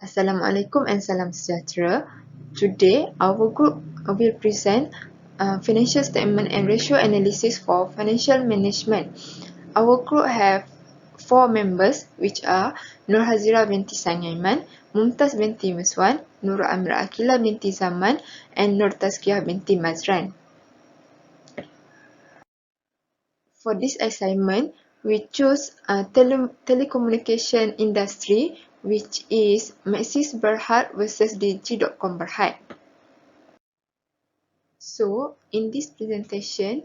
Assalamualaikum and salam sejahtera. Today, our group will present financial statement and ratio analysis for financial management. Our group have 4 members, which are Nur Hazira binti Sangaiman, Mumtaz binti Muswan, Nur Amira Akila binti Zaman, and Nur Tazkiyah binti Mazran. For this assignment, we chose telecommunication industry, which is Maxis Berhad versus Digi.com Berhad. So, in this presentation,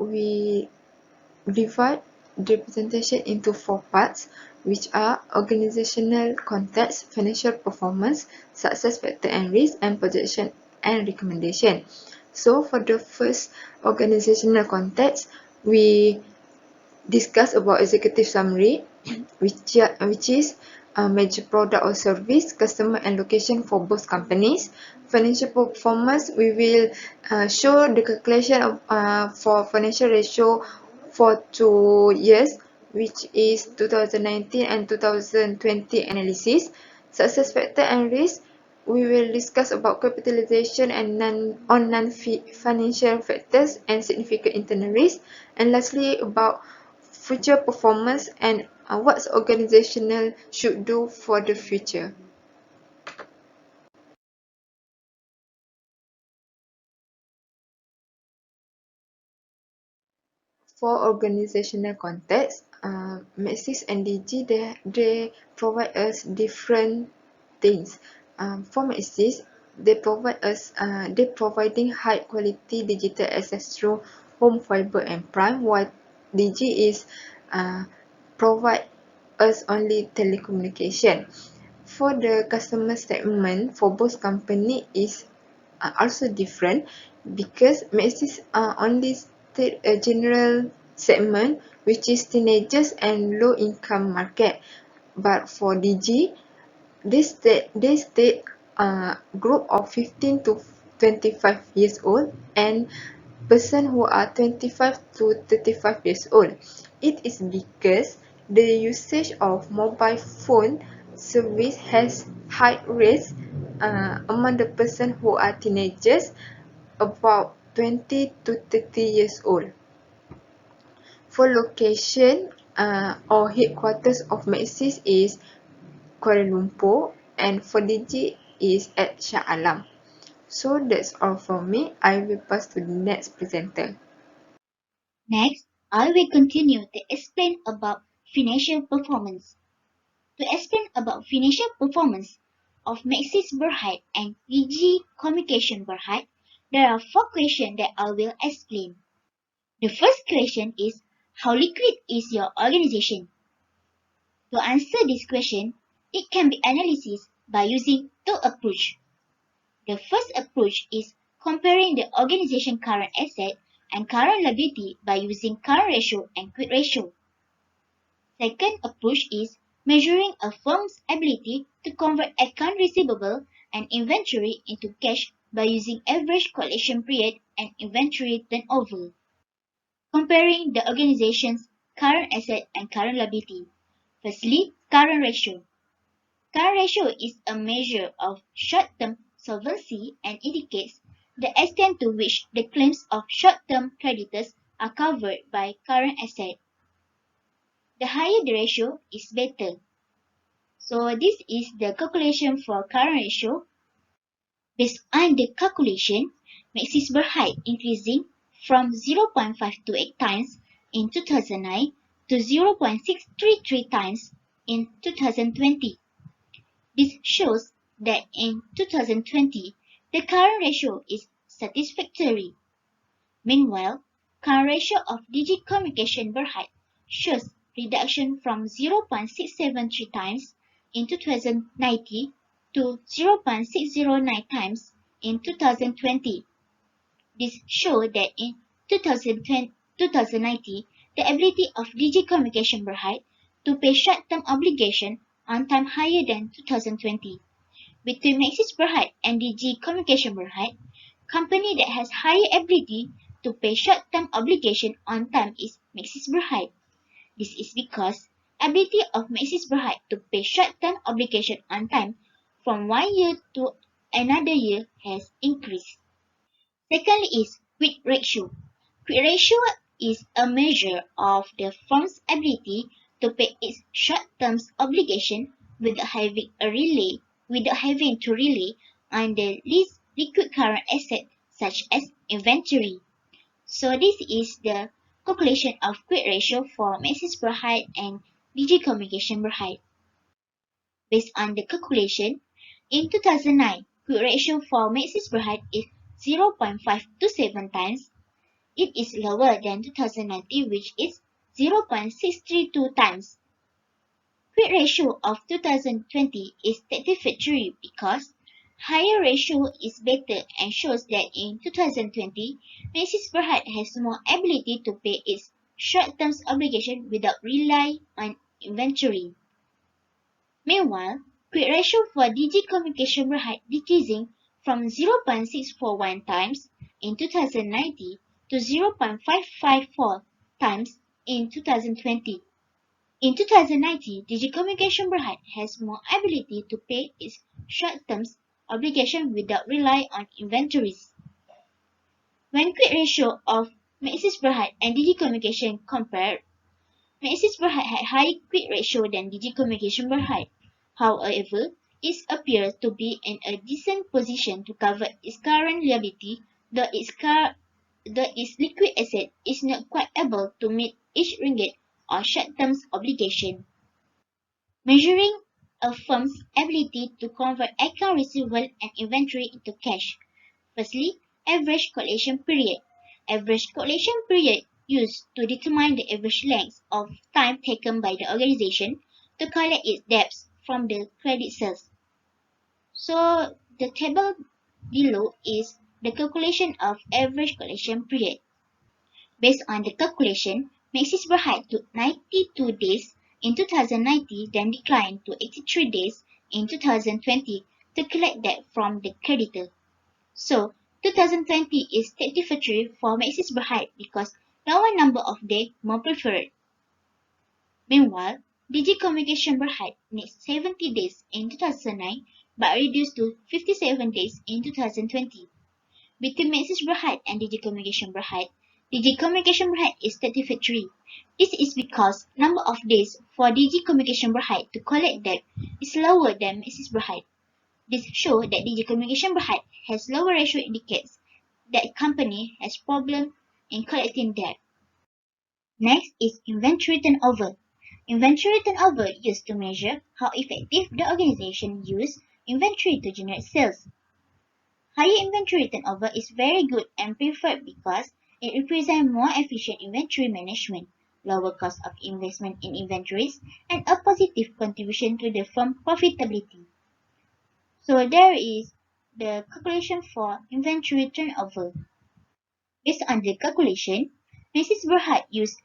we divide the presentation into 4 parts, which are organizational context, financial performance, success factor and risk, and projection and recommendation. So, for the first organizational context, we discuss about executive summary, which is major product or service, customer and location for both companies. Financial performance, we will show the calculation of, for financial ratio for 2 years, which is 2019 and 2020 analysis. Success factor and risk, we will discuss about capitalization and non-financial factors and significant internal risk. And lastly, about future performance and what organizational should do for the future. For organizational context, Maxis and DG, they provide us different things. For Maxis, they providing high quality digital access through home fiber and prime, while DG is provide us only telecommunication. For the customer segment for both company is also different, because Maxis only state a general segment, which is teenagers and low income market, but for DG they state group of 15 to 25 years old and person who are 25 to 35 years old. It is because the usage of mobile phone service has high rates among the person who are teenagers, about 20 to 30 years old. For location or headquarters of Maxis is Kuala Lumpur, and for DG is at Shah Alam. So that's all from me. I will pass to the next presenter. Next, I will continue to explain about financial performance. To explain about financial performance of Maxis Berhad and DG Communication Berhad, there are 4 questions that I will explain. The first question is, how liquid is your organization? To answer this question, it can be analyzed by using 2 approaches. The first approach is comparing the organization's current asset and current liability by using current ratio and quick ratio. Second approach is measuring a firm's ability to convert account receivable and inventory into cash by using average collection period and inventory turnover. Comparing the organization's current asset and current liability. Firstly, current ratio. Current ratio is a measure of short-term solvency and indicates the extent to which the claims of short-term creditors are covered by current asset. The higher the ratio is better. So this is the calculation for current ratio. Based on the calculation, Maxis Berhad increasing from 0.528 times in 2009 to 0.633 times in 2020. This shows that in 2020, the current ratio is satisfactory. Meanwhile, current ratio of DG Communication Berhad shows reduction from 0.673 times in 2019 to 0.609 times in 2020. This shows that in 2019, the ability of DG Communication Berhad to pay short-term obligation on time higher than 2020. Between Maxis Berhad and DG Communication Berhad, company that has higher ability to pay short-term obligation on time is Maxis Berhad. This is because ability of Maxis Berhad to pay short-term obligation on time from one year to another year has increased. Secondly is quit ratio. Quit ratio is a measure of the firm's ability to pay its short-term obligation without having to rely on the least liquid current asset such as inventory. So this is the calculation of quit ratio for Maxis Berhad and DG Communication Berhad. Based on the calculation, in 2009, quit ratio for Maxis Berhad is 0.527 times. It is lower than 2019, which is 0.632 times. Quit ratio of 2020 is satisfactory because higher ratio is better and shows that in 2020, Maxis Berhad has more ability to pay its short-term obligation without relying on inventory. Meanwhile, quit ratio for DG Communication Berhad decreasing from 0.641 times in 2019 to 0.554 times in 2020. In 2019, DG Communication Berhad has more ability to pay its short-term obligation without relying on inventories. When quit ratio of Maxis Berhad and DG Communication compared, Maxis Berhad had higher quit ratio than DG Communication Berhad. However, it appears to be in a decent position to cover its current liability, though its liquid asset is not quite able to meet each ringgit or short-term obligation. Measuring a firm's ability to convert account receivable and inventory into cash. Firstly, average collation period. Average collation period used to determine the average length of time taken by the organization to collect its debts from the creditors. So the table below is the calculation of average collection period. Based on the calculation, Maxis Berhad took 92 days in 2019, then declined to 83 days in 2020 to collect debt from the creditor. So, 2020 is satisfactory for Maxis Berhad because lower number of days more preferred. Meanwhile, DG Communication Berhad needs 70 days in 2009 but reduced to 57 days in 2020. Between Maxis Berhad and DG Communication Berhad, DG Communication Berhad is satisfactory. This is because number of days for DG Communication Berhad to collect debt is lower than Maxis Berhad. This shows that DG Communication Berhad has lower ratio indicates that company has problem in collecting debt. Next is inventory turnover. Inventory turnover used to measure how effective the organization use inventory to generate sales. Higher inventory turnover is very good and preferred because it represents more efficient inventory management, lower cost of investment in inventories, and a positive contribution to the firm profitability. So there is the calculation for inventory turnover. Based on the calculation, Mrs. Berhad used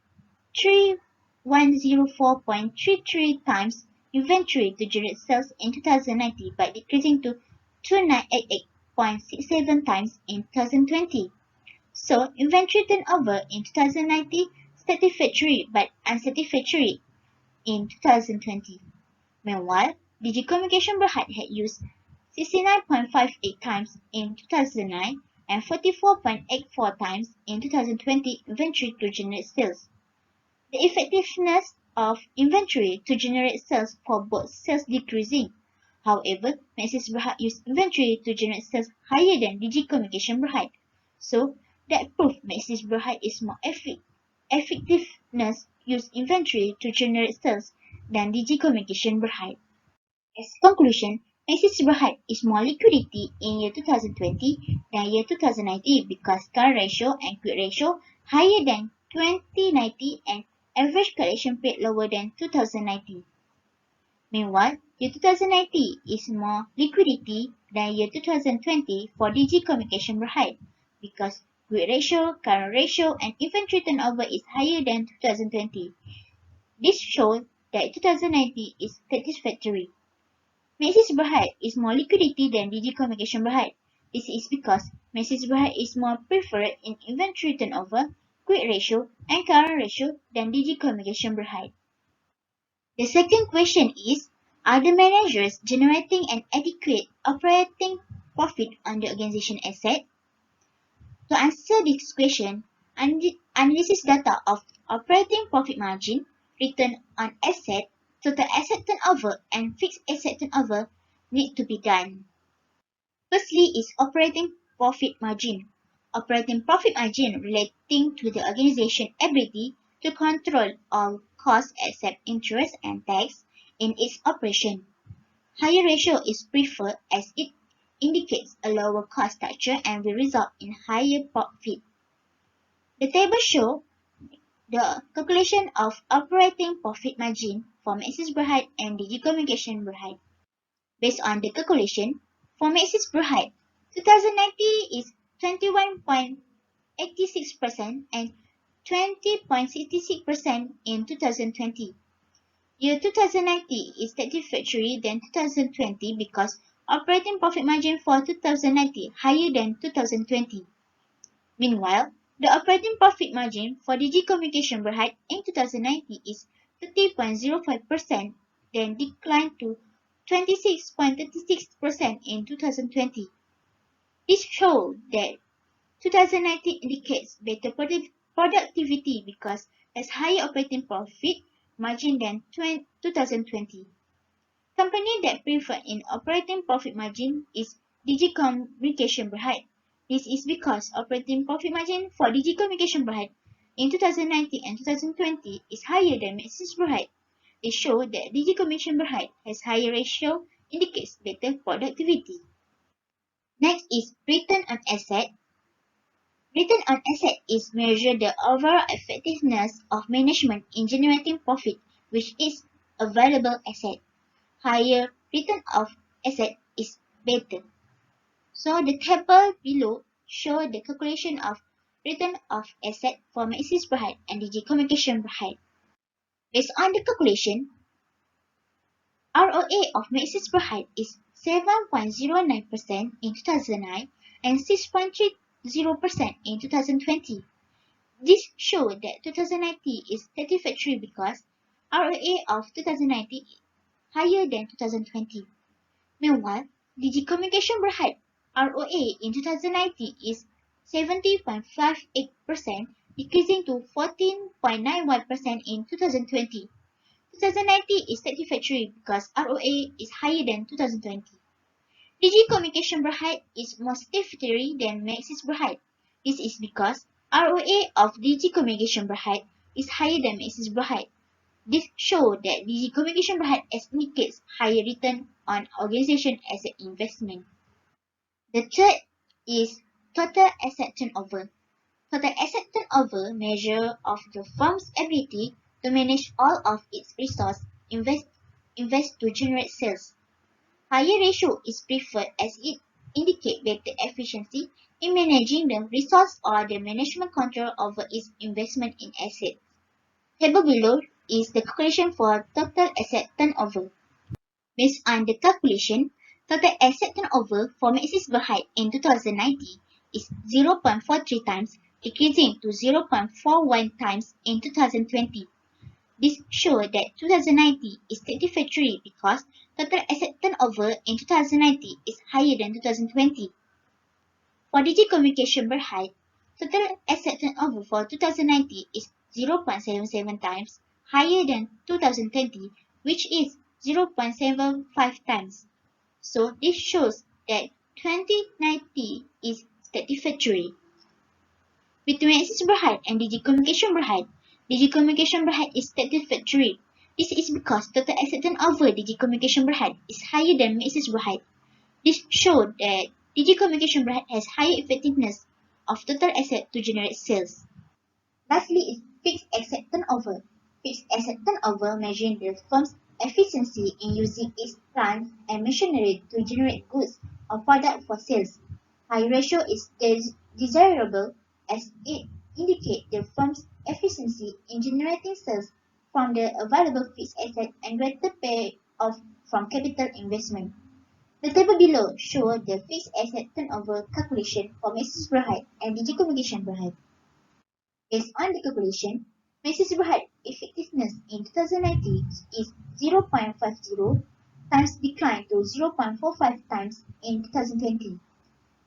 3104.33 times inventory to generate sales in 2019 by decreasing to 2988.67 times in 2020. So inventory turnover in 2019 satisfactory but unsatisfactory in 2020. Meanwhile, DG Communication Berhad had used 69.58 times in 2009 and 44.84 times in 2020 inventory to generate sales. The effectiveness of inventory to generate sales for both sales decreasing. However, Maxis Berhad used inventory to generate sales higher than DG Communication Berhad. So, that proves Maxis Berhad is more effectiveness use inventory to generate sales than DG Communication Berhad. As conclusion, Maxis Berhad is more liquidity in year 2020 than year 2019 because current ratio and quit ratio higher than 2019 and average collection rate lower than 2019. Meanwhile, year 2019 is more liquidity than year 2020 for DG Communication Berhad because quit ratio, current ratio, and inventory turnover is higher than 2020. This shows that 2019 is satisfactory. Maxis Berhad is more liquidity than DG Communication Berhad. This is because Maxis Berhad is more preferred in inventory turnover, quit ratio, and current ratio than DG Communication Berhad. The second question is, Are the managers generating an adequate operating profit on the organization asset? To answer this question, analysis data of operating profit margin, return on asset, total asset turnover, and fixed asset turnover need to be done. Firstly is operating profit margin. Operating profit margin relating to the organization's ability to control all costs except interest and tax in its operation. Higher ratio is preferred as it indicates a lower cost structure and will result in higher profit. The table shows the calculation of operating profit margin for Maxis Berhad and Digi Communication Berhad. Based on the calculation, for Maxis Berhad, 2090 is 21.86% and 20.66% in 2020. Year 2090 is satisfactory than 2020 because operating profit margin for 2090 higher than 2020. Meanwhile, the operating profit margin for Digi Communication Berhad in 2090 is 30.05%, then declined to 26.36% in 2020. This shows that 2019 indicates better productivity because has higher operating profit margin than 2020. Company that prefer in operating profit margin is Digi Communication Berhad. This is because operating profit margin for Digi Communication Berhad in 2019 and 2020 is higher than Maxis Berhad. It shows that Digi Communication Berhad has higher ratio indicates better productivity. Next is return on asset. Return on asset is measure the overall effectiveness of management in generating profit, which is a valuable asset. Higher return of asset is better. So the table below show the calculation of return of asset for Maxis Berhad and Digi Communication Berhad. Based on the calculation, ROA of Maxis Berhad is 7.09% in 2009 and 6.30% in 2020. This shows that 2090 is satisfactory because ROA of 2090 is higher than 2020. Meanwhile, Digi Communication Berhad ROA in 2019 is 70.58%, decreasing to 14.91% in 2020. 2019 is satisfactory because ROA is higher than 2020. Digi Communication Berhad is more satisfactory than Maxis Berhad. This is because ROA of Digi Communication Berhad is higher than Maxis Berhad. This shows that Digi Communication Berhad indicates higher return on organization as an investment. The third is total asset turnover. Total asset turnover measure of the firm's ability to manage all of its resources invest to generate sales. Higher ratio is preferred as it indicates better efficiency in managing the resource or the management control over its investment in assets. Table below is the calculation for total asset turnover. Based on the calculation, total asset turnover for Maxis Berhad in 2019 is 0.43 times, decreasing to 0.41 times in 2020. This shows that 2019 is satisfactory because total asset turnover in 2019 is higher than 2020. For Digi Communication Berhad, total asset turnover for 2019 is 0.77 times higher than 2020, which is 0.75 times. So this shows that 2019 is satisfactory. Between Maxis Berhad and Digi Communication Berhad, Digi Communication Berhad is satisfactory. This is because total asset turnover Digi Communication Berhad is higher than Maxis Berhad. This shows that Digi Communication Berhad has higher effectiveness of total asset to generate sales. Lastly is fixed asset turnover. Fixed asset turnover measures the firm's efficiency in using its plant and machinery to generate goods or product for sales. High ratio is desirable as it indicates the firm's efficiency in generating sales from the available fixed asset and greater payoff from capital investment. The table below shows the fixed asset turnover calculation for Maxis Berhad and Digi Communication Berhad. Based on the calculation, Maxis Berhad effectiveness in 2019 is 0.50, times declined to 0.45 times in 2020.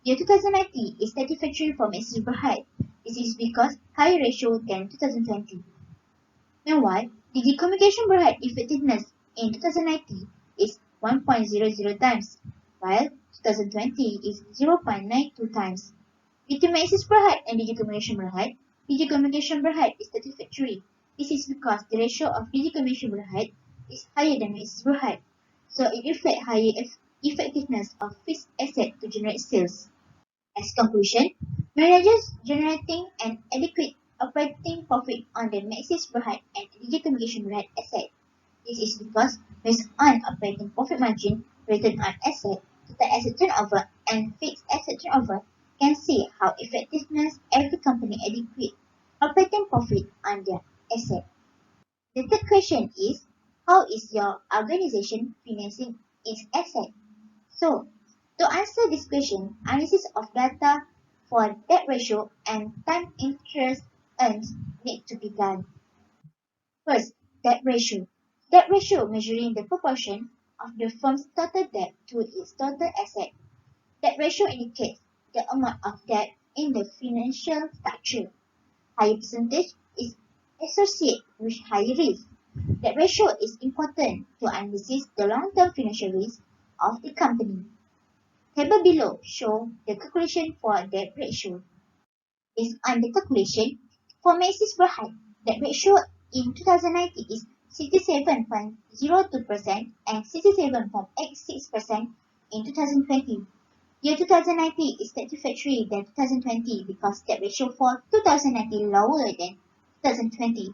Year 2019 is satisfactory for Maxis Berhad. This is because higher ratio than 2020. Meanwhile, the communication Berhad effectiveness in 2019 is 1.00 times, while 2020 is 0.92 times. Between Maxis Berhad and Communication Berhad, Communication Berhad is satisfactory. This is because the ratio of Communication Berhad is higher than Maxis Berhad, so it reflects higher effectiveness of fixed asset to generate sales. As conclusion, managers generating an adequate operating profit on the Maxis Berhad and Communication Berhad asset. This is because based on operating profit margin, return on asset, total asset turnover, and fixed asset turnover, can see how effectiveness every company adequate operating profit on their asset. The third question is, how is your organization financing its asset? So, to answer this question, analysis of data for debt ratio and time interest earned need to be done. First, debt ratio. Debt ratio measuring the proportion of the firm's total debt to its total asset. Debt ratio indicates the amount of debt in the financial structure. Higher percentage is associated with higher risk. Debt ratio is important to analyze the long-term financial risk of the company. Table below show the calculation for debt ratio. Based on the calculation, for Maxis Berhad, debt ratio in 2019 is 67.02% and 67.86% in 2020. Year 2019 is satisfactory than 2020 because debt ratio for 2019 lower than 2020.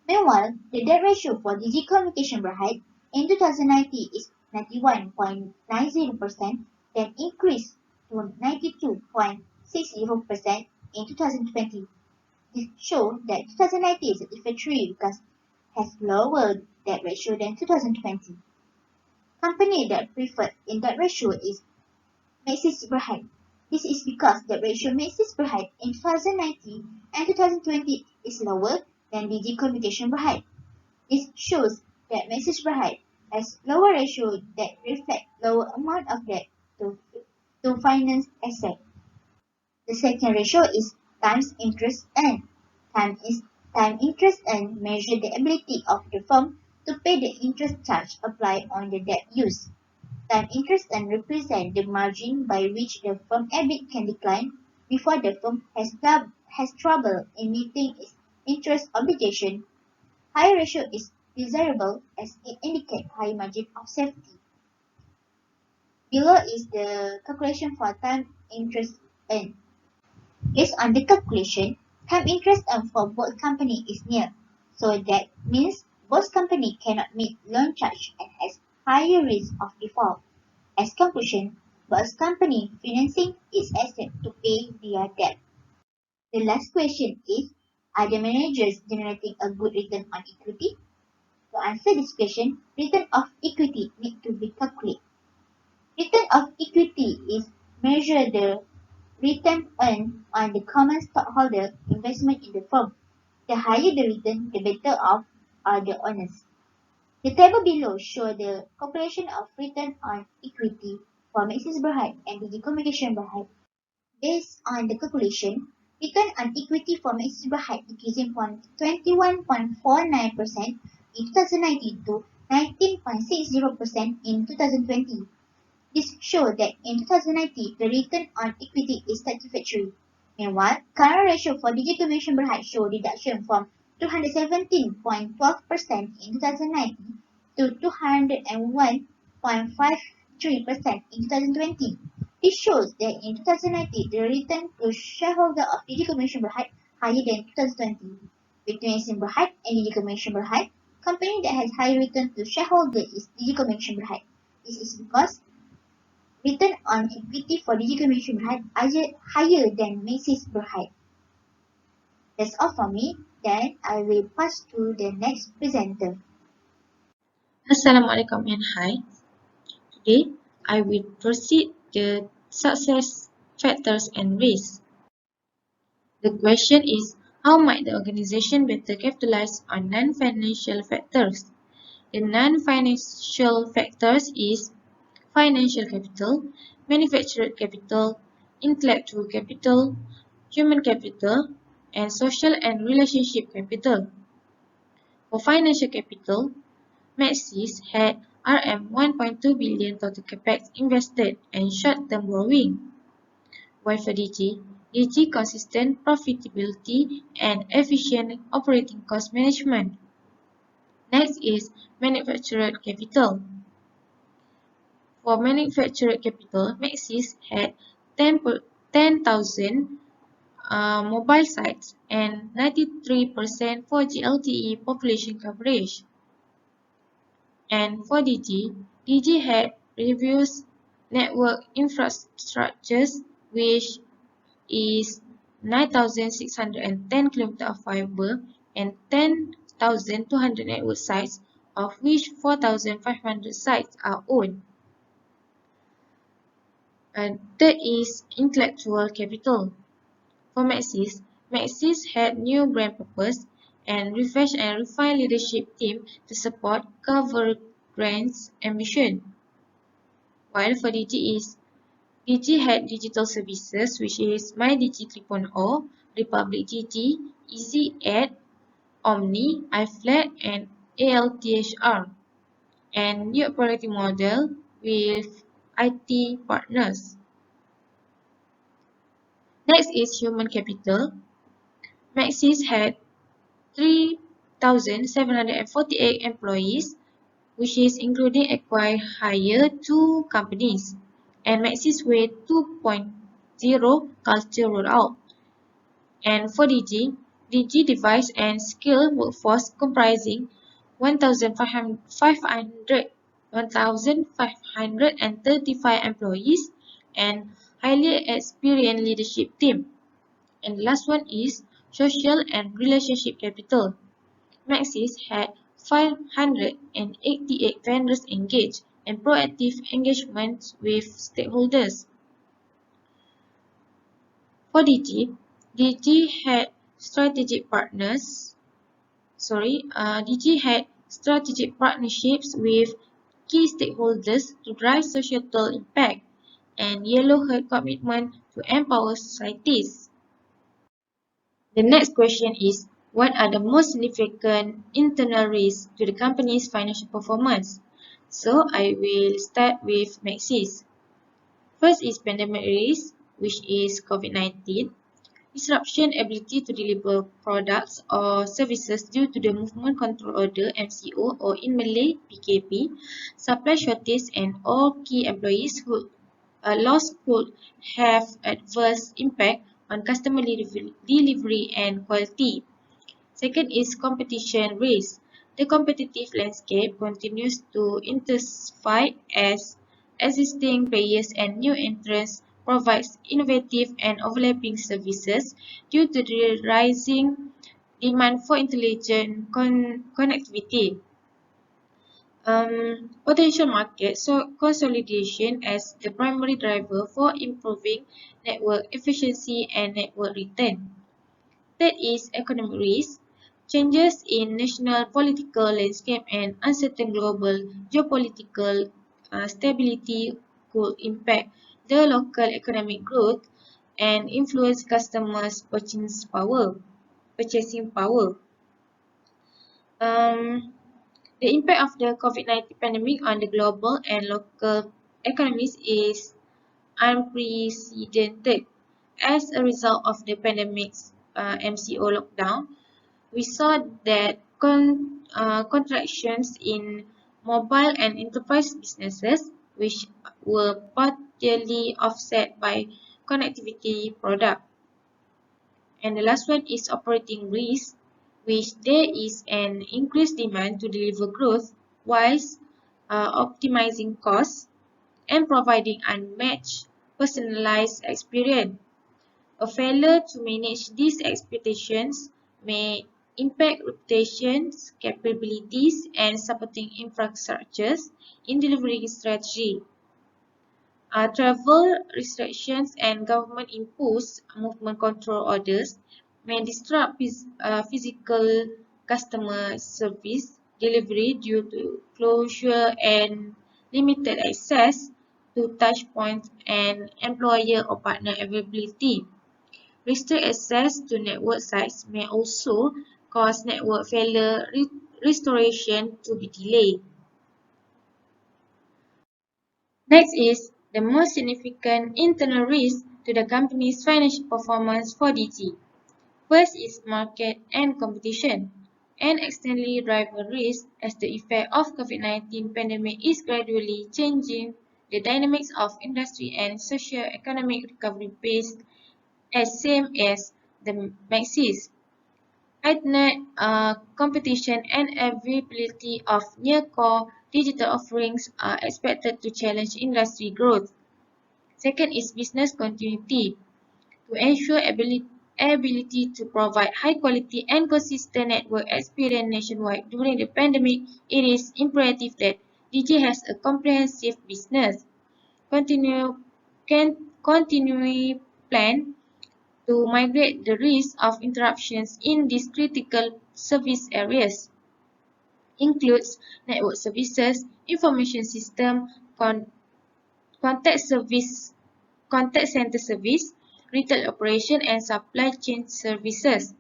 Meanwhile, the debt ratio for Digi Communication Berhad in 2019 is 91.90%, then increased to 92.60% in 2020. This shows that 2019 is satisfactory because it has lower debt ratio than 2020. Company that preferred in debt ratio is Maxis Berhad. This is because the ratio Maxis Berhad in 2019 and 2020 is lower than Digi Communication Berhad. This shows that Maxis Berhad has lower ratio that reflect lower amount of debt to finance asset. The second ratio is times interest earned. Time interest earned measure the ability of the firm to pay the interest charge applied on the debt used. Time interest earned represent the margin by which the firm EBIT can decline before the firm has trouble in meeting its interest obligation. Higher ratio is desirable as it indicates high margin of safety. Below is the calculation for time interest earned. Based on the calculation, time interest earned for both company is nil, so that means both company cannot meet loan charge and has higher risk of default. As conclusion, both company financing its asset to pay their debt. The last question is, are the managers generating a good return on equity? To answer this question, return of equity need to be calculated. Return of equity is measure the return earned on the common stockholder investment in the firm. The higher the return, the better off are the owners. The table below shows the calculation of return on equity for Maxis Berhad and Digi Communication Berhad. Based on the calculation, return on equity for Maxis Berhad decreasing from 21.49% in 2019 to 19.60% in 2020. This shows that in 2019, the return on equity is satisfactory. Meanwhile, current ratio for Digi Communication Berhad show reduction from 217.12% in 2019 to 201.53% in 2020. This shows that in 2019, the return to shareholder of Digi Communication Berhad higher than 2020. Between Maxis Berhad and Digi Communication Berhad, company that has higher return to shareholder is Digi Communication Berhad. This is because return on equity for Digi Communication Berhad are higher than Maxis Berhad. That's all from me. Then I will pass to the next presenter. Assalamualaikum and hi. Today, I will proceed the success factors and risks. The question is, how might the organization better capitalize on non-financial factors? The non-financial factors is financial capital, manufactured capital, intellectual capital, human capital, and social and relationship capital. For financial capital, Maxis had RM 1.2 billion total capex invested and short-term borrowing, while for DG consistent profitability and efficient operating cost management. Next is manufactured capital. For manufactured capital, Maxis had 10,000 mobile sites and 93% 4G LTE population coverage. And for DG had reduced network infrastructures, which is 9,610 km of fiber and 10,200 network sites, of which 4,500 sites are owned. And third is intellectual capital. For Maxis had new brand purpose and refreshed and refined leadership team to support governance ambition. While for DG had digital services, which is MyDigi 3.0, Republic Digi, Easy Ad, Omni, iFlat, and ALTHR, and new operating model with IT partners. Next is human capital. Maxis had 3,748 employees, which is including acquired hire 2 companies, and Maxis Way 2.0 culture rollout. And for DG device and skilled workforce comprising 1,535 employees and highly experienced leadership team. And the last one is social and relationship capital. Maxis had 588 vendors engaged and proactive engagement with stakeholders. For DG had strategic partners. DG had strategic partnerships with key stakeholders to drive societal impact and Yellow Heart commitment to empower societies. The next question is, what are the most significant internal risks to the company's financial performance? So I will start with Maxis. First is pandemic risk, which is COVID-19. Disruption ability to deliver products or services due to the Movement Control Order MCO or in Malay PKP, supply shortage and all key employees who loss could have adverse impact on customer delivery and quality. Second is competition risk. The competitive landscape continues to intensify as existing players and new entrants provide innovative and overlapping services due to the rising demand for intelligent connectivity. Potential market consolidation as the primary driver for improving network efficiency and network return. Third is economic risk. Changes in national political landscape and uncertain global geopolitical stability could impact the local economic growth and influence customers' Purchasing power. The impact of the COVID-19 pandemic on the global and local economies is unprecedented. As a result of the pandemic's MCO lockdown, we saw that contractions in mobile and enterprise businesses, which were partially offset by connectivity products. And the last one is operating risk, which there is an increased demand to deliver growth whilst optimizing costs and providing unmatched personalized experience. A failure to manage these expectations may impact reputations, capabilities, and supporting infrastructures in delivering strategy. Travel restrictions and government-imposed movement control orders may disrupt physical customer service delivery due to closure and limited access to touch points and employer or partner availability. Restrict access to network sites may also cause network failure restoration to be delayed. Next is the most significant internal risk to the company's financial performance for DT. First is market and competition. An externally driven risk as the effect of COVID-19 pandemic is gradually changing the dynamics of industry and socio-economic recovery based as same as the Maxis. Heightened competition and availability of near-core digital offerings are expected to challenge industry growth. Second is business continuity. To ensure ability to provide high quality and consistent network experience nationwide during the pandemic, it is imperative that DG has a comprehensive business continuity plan to mitigate the risk of interruptions in these critical service areas. Includes network services, information system, contact service, contact center service, retail operation and supply chain services.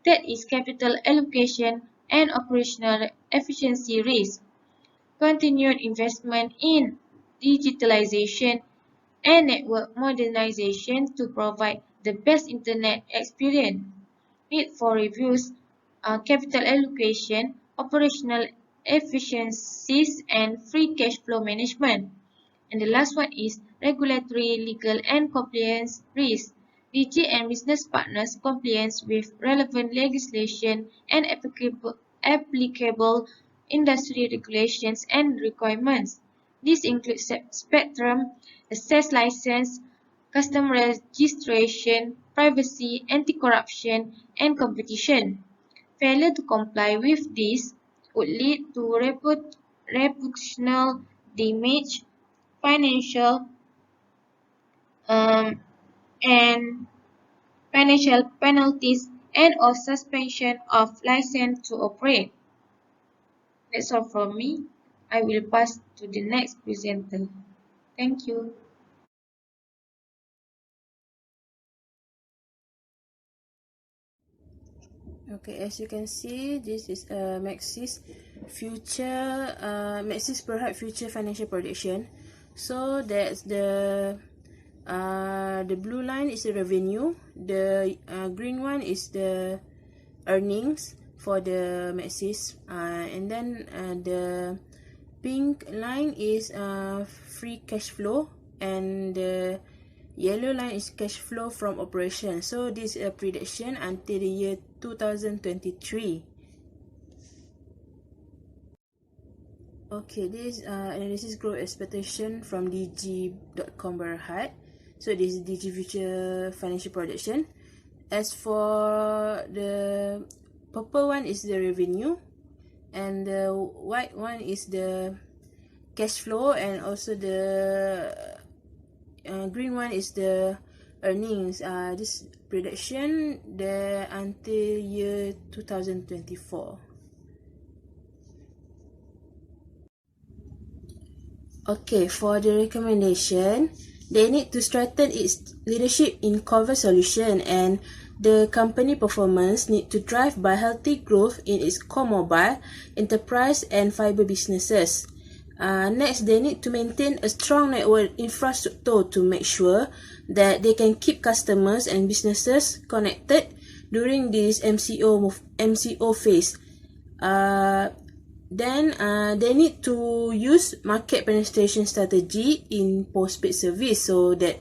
That is capital allocation and operational efficiency risk. Continued investment in digitalization and network modernization to provide the best internet experience. Need for reviews, capital allocation, operational efficiencies, and free cash flow management. And the last one is regulatory, legal, and compliance risk. DG and business partners compliance with relevant legislation and applicable industry regulations and requirements. These include spectrum, access license, custom registration, privacy, anti-corruption, and competition. Failure to comply with these would lead to reputational damage, financial um, and financial penalties, and or suspension of license to operate. That's all from me. I will pass to the next presenter. Thank you. Okay, as you can see, this is Maxis Maxis perhaps future financial projection. So that's the blue line is the revenue, the green one is the earnings for the Maxis, and then the pink line is free cash flow, and the yellow line is cash flow from operation. So this is a prediction until the year 2023. Okay, this analysis growth expectation from dg.com Berhad. So this is DG future financial projection. As for the purple one is the revenue, and the white one is the cash flow, and also the green one is the earnings. This prediction the until year 2024. Okay, for the recommendation, they need to strengthen its leadership in cover solution, and the company performance need to drive by healthy growth in its core mobile, enterprise and fiber businesses. Next, they need to maintain a strong network infrastructure to make sure that they can keep customers and businesses connected during this MCO phase. Then they need to use market penetration strategy in postpaid service so that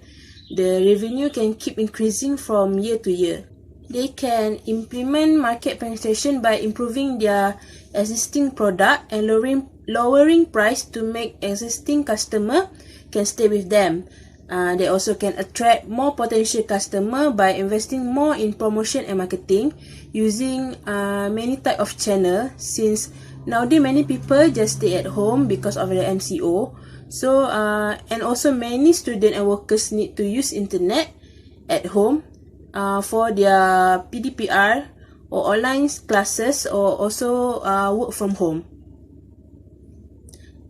the revenue can keep increasing from year to year. They can implement market penetration by improving their existing product and lowering price to make existing customer can stay with them. They also can attract more potential customer by investing more in promotion and marketing using many type of channel, since nowadays many people just stay at home because of the MCO. So and also many students and workers need to use internet at home for their PDPR or online classes, or also work from home.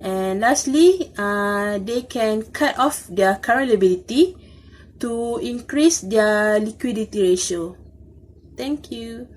And lastly, they can cut off their current liability to increase their liquidity ratio. Thank you.